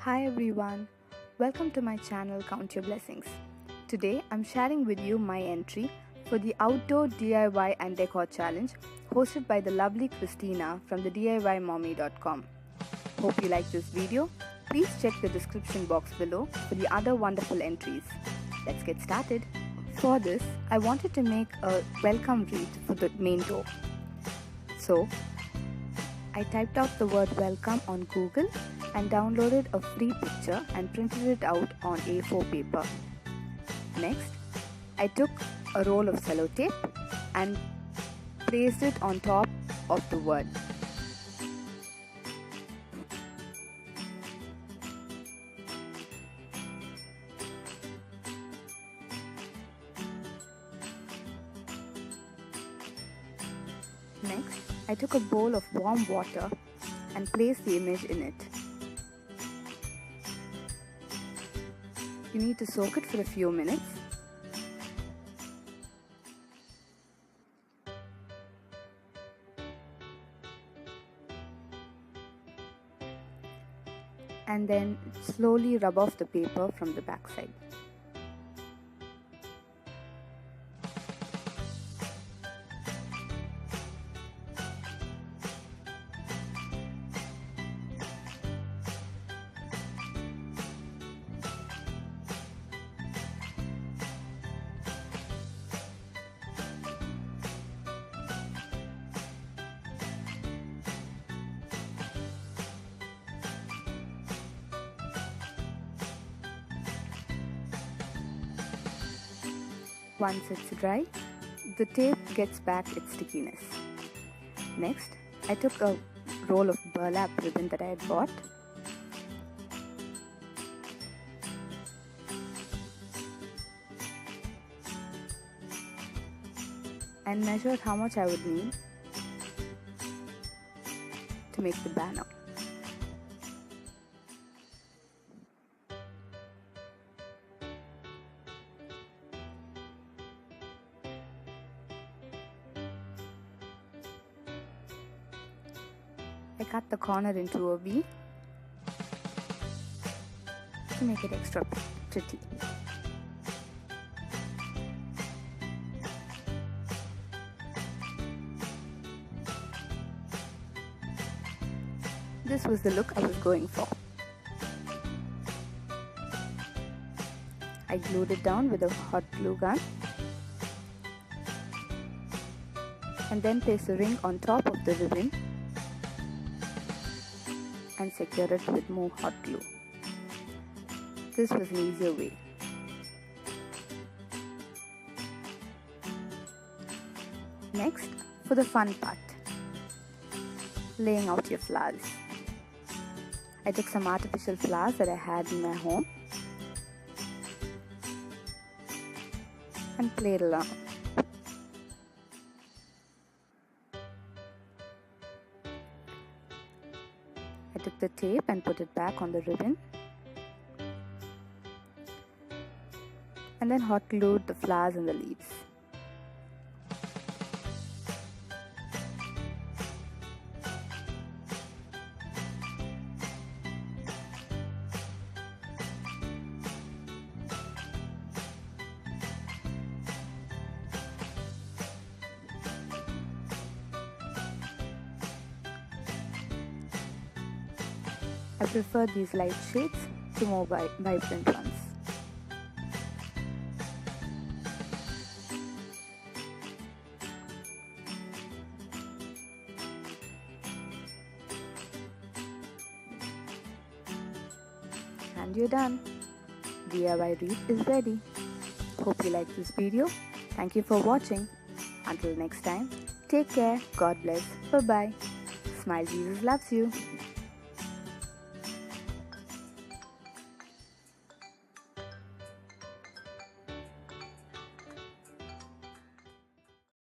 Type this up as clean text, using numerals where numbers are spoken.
Hi everyone, welcome to my channel Count Your Blessings. Today I'm sharing with you my entry for the Outdoor DIY and Decor Challenge hosted by the lovely Christina from the DIYmommy.com. Hope you like this video. Please check the description box below for the other wonderful entries. Let's get started. For this, I wanted to make a welcome wreath for the main door. So, I typed out the word welcome on Google and downloaded a free picture and printed it out on A4 paper. Next, I took a roll of sellotape and placed it on top of the word. Next, I took a bowl of warm water and placed the image in it. You need to soak it for a few minutes. And then slowly rub off the paper from the backside. Once it's dry, the tape gets back its stickiness. Next, I took a roll of burlap ribbon that I had bought and measured how much I would need to make the banner. I cut the corner into a V to make it extra pretty. This was the look I was going for. I glued it down with a hot glue gun and then placed the ring on top of the ribbon and secure it with more hot glue. This was an easier way. Next, for the fun part, laying out your flowers. I took some artificial flowers that I had in my home and played along. I took the tape and put it back on the ribbon and then hot glued the flowers and the leaves. I prefer these light shades to more vibrant ones. And you're done. DIY wreath is ready. Hope you like this video. Thank you for watching. Until next time, take care. God bless. Bye-bye. Smile, Jesus loves you.